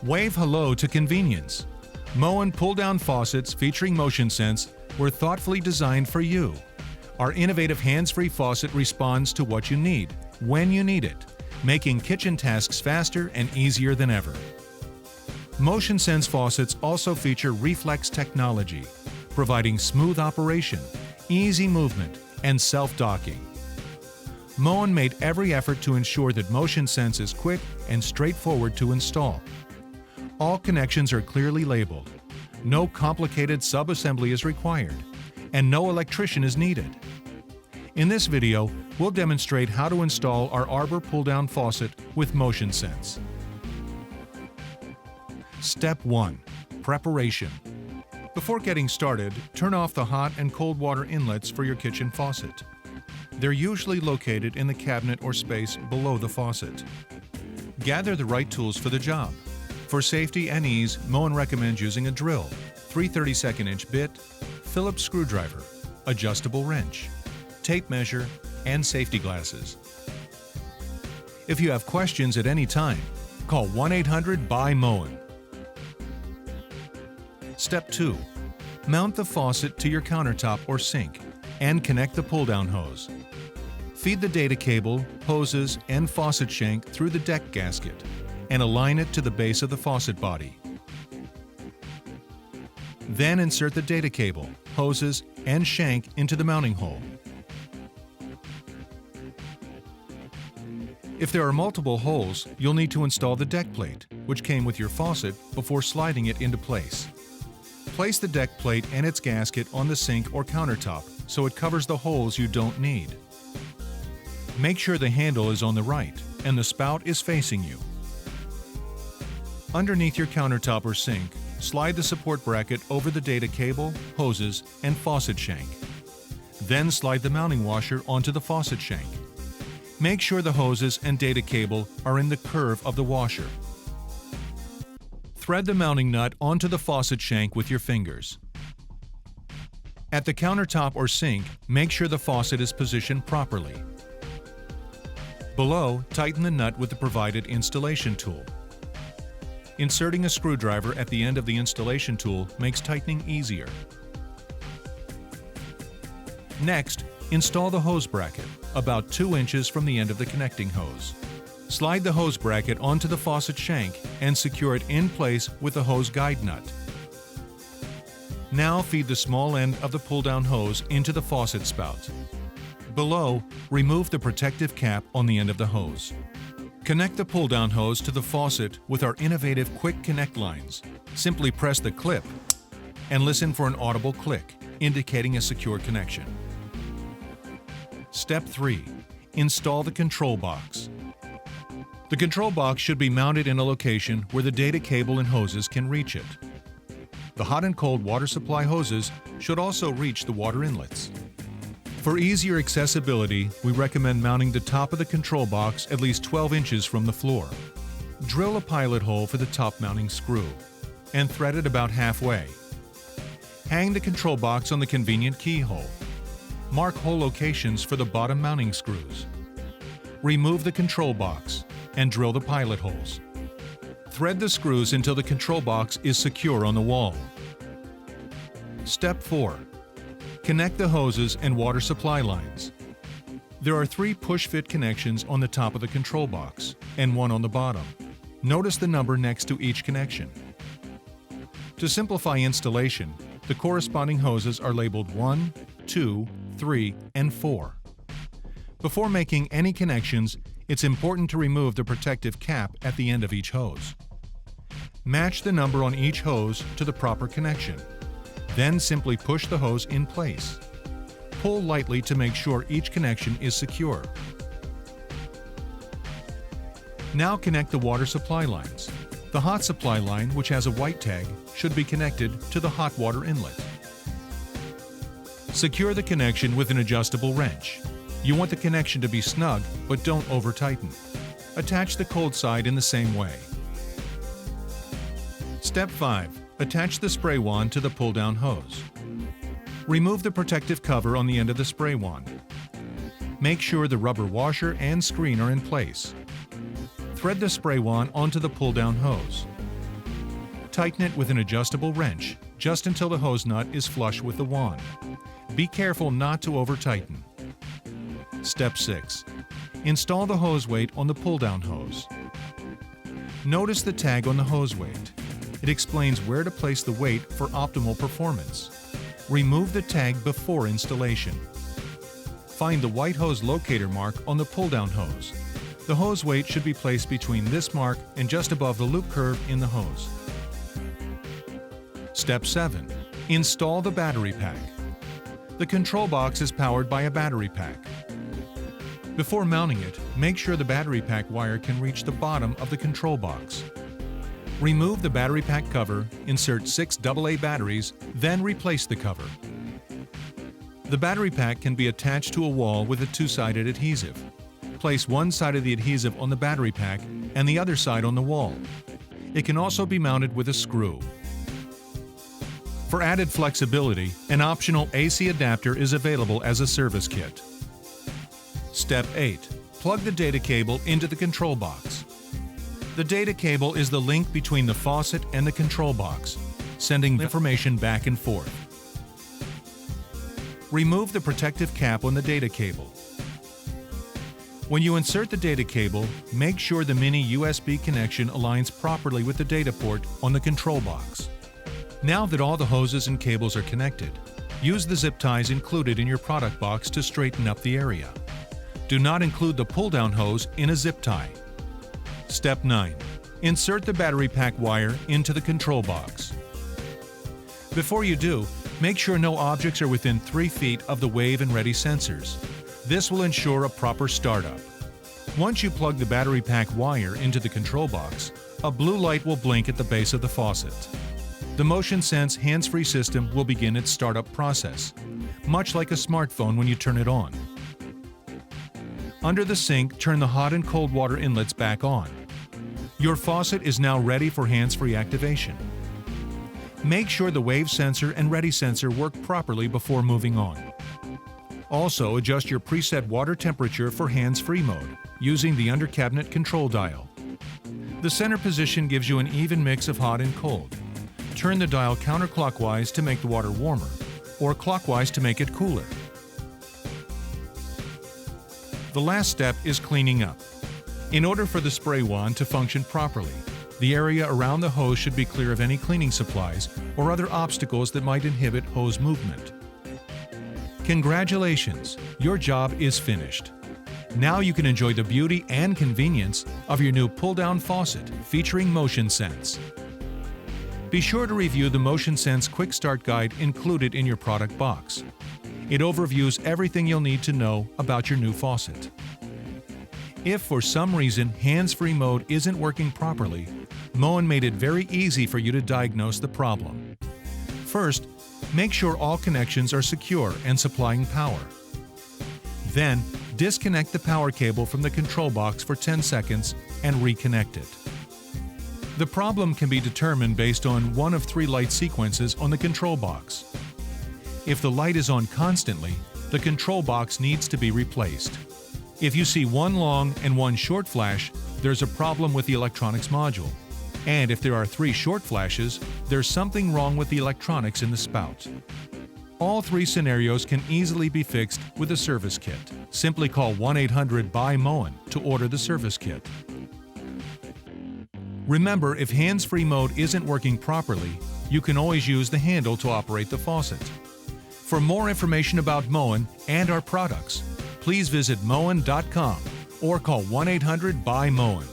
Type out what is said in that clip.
Wave hello to convenience. Moen pull-down faucets featuring MotionSense were thoughtfully designed for you. Our innovative hands-free faucet responds to what you need, when you need it, making kitchen tasks faster and easier than ever. MotionSense faucets also feature reflex technology, providing smooth operation, easy movement, and self-docking. Moen made every effort to ensure that MotionSense is quick and straightforward to install. All connections are clearly labeled. No complicated sub-assembly is required, and no electrician is needed. In this video, we'll demonstrate how to install our Arbor pull-down faucet with MotionSense. Step 1. Preparation. Before getting started, turn off the hot and cold water inlets for your kitchen faucet. They're usually located in the cabinet or space below the faucet. Gather the right tools for the job. For safety and ease, Moen recommends using a drill, 3/32" bit, Phillips screwdriver, adjustable wrench, tape measure, and safety glasses. If you have questions at any time, call 1-800-BUY-MOEN. Step 2. Mount the faucet to your countertop or sink and connect the pull-down hose. Feed the data cable, hoses, and faucet shank through the deck gasket and align it to the base of the faucet body. Then insert the data cable, hoses, and shank into the mounting hole. If there are multiple holes, you'll need to install the deck plate, which came with your faucet, before sliding it into place. Place the deck plate and its gasket on the sink or countertop so it covers the holes you don't need. Make sure the handle is on the right and the spout is facing you. Underneath your countertop or sink, slide the support bracket over the data cable, hoses, and faucet shank. Then slide the mounting washer onto the faucet shank. Make sure the hoses and data cable are in the curve of the washer. Thread the mounting nut onto the faucet shank with your fingers. At the countertop or sink, make sure the faucet is positioned properly. Below, tighten the nut with the provided installation tool. Inserting a screwdriver at the end of the installation tool makes tightening easier. Next, install the hose bracket, about 2 inches from the end of the connecting hose. Slide the hose bracket onto the faucet shank and secure it in place with the hose guide nut. Now feed the small end of the pull-down hose into the faucet spout. Below, remove the protective cap on the end of the hose. Connect the pull-down hose to the faucet with our innovative quick connect lines. Simply press the clip and listen for an audible click, indicating a secure connection. Step 3. Install the control box. The control box should be mounted in a location where the data cable and hoses can reach it. The hot and cold water supply hoses should also reach the water inlets. For easier accessibility, we recommend mounting the top of the control box at least 12 inches from the floor. Drill a pilot hole for the top mounting screw and thread it about halfway. Hang the control box on the convenient keyhole. Mark hole locations for the bottom mounting screws. Remove the control box and drill the pilot holes. Thread the screws until the control box is secure on the wall. Step 4. Connect the hoses and water supply lines. There are 3 push-fit connections on the top of the control box and 1 on the bottom. Notice the number next to each connection. To simplify installation, the corresponding hoses are labeled 1, 2, 3, and 4. Before making any connections, it's important to remove the protective cap at the end of each hose. Match the number on each hose to the proper connection. Then simply push the hose in place. Pull lightly to make sure each connection is secure. Now connect the water supply lines. The hot supply line, which has a white tag, should be connected to the hot water inlet. Secure the connection with an adjustable wrench. You want the connection to be snug, but don't over-tighten. Attach the cold side in the same way. Step 5. Attach the spray wand to the pull-down hose. Remove the protective cover on the end of the spray wand. Make sure the rubber washer and screen are in place. Thread the spray wand onto the pull-down hose. Tighten it with an adjustable wrench, just until the hose nut is flush with the wand. Be careful not to over-tighten. Step 6. Install the hose weight on the pull-down hose. Notice the tag on the hose weight. It explains where to place the weight for optimal performance. Remove the tag before installation. Find the white hose locator mark on the pull-down hose. The hose weight should be placed between this mark and just above the loop curve in the hose. Step 7. Install the battery pack. The control box is powered by a battery pack. Before mounting it, make sure the battery pack wire can reach the bottom of the control box. Remove the battery pack cover, insert 6 AA batteries, then replace the cover. The battery pack can be attached to a wall with a two-sided adhesive. Place one side of the adhesive on the battery pack and the other side on the wall. It can also be mounted with a screw. For added flexibility, an optional AC adapter is available as a service kit. Step 8. Plug the data cable into the control box. The data cable is the link between the faucet and the control box, sending information back and forth. Remove the protective cap on the data cable. When you insert the data cable, make sure the mini USB connection aligns properly with the data port on the control box. Now that all the hoses and cables are connected, use the zip ties included in your product box to straighten up the area. Do not include the pull-down hose in a zip tie. Step 9. Insert the battery pack wire into the control box. Before you do, make sure no objects are within 3 feet of the wave and ready sensors. This will ensure a proper startup. Once you plug the battery pack wire into the control box, a blue light will blink at the base of the faucet. The MotionSense hands-free system will begin its startup process, much like a smartphone when you turn it on. Under the sink, turn the hot and cold water inlets back on. Your faucet is now ready for hands-free activation. Make sure the wave sensor and ready sensor work properly before moving on. Also, adjust your preset water temperature for hands-free mode using the under-cabinet control dial. The center position gives you an even mix of hot and cold. Turn the dial counterclockwise to make the water warmer, or clockwise to make it cooler. The last step is cleaning up. In order for the spray wand to function properly, the area around the hose should be clear of any cleaning supplies or other obstacles that might inhibit hose movement. Congratulations, your job is finished. Now you can enjoy the beauty and convenience of your new pull-down faucet featuring MotionSense. Be sure to review the MotionSense Quick Start Guide included in your product box. It overviews everything you'll need to know about your new faucet. If for some reason hands-free mode isn't working properly, Moen made it very easy for you to diagnose the problem. First, make sure all connections are secure and supplying power. Then, disconnect the power cable from the control box for 10 seconds and reconnect it. The problem can be determined based on one of 3 light sequences on the control box. If the light is on constantly, the control box needs to be replaced. If you see one long and one short flash, there's a problem with the electronics module. And if there are 3 short flashes, there's something wrong with the electronics in the spout. All 3 scenarios can easily be fixed with a service kit. Simply call 1-800-BUY-MOEN to order the service kit. Remember, if hands-free mode isn't working properly, you can always use the handle to operate the faucet. For more information about Moen and our products, please visit moen.com or call 1-800-BUY-MOEN.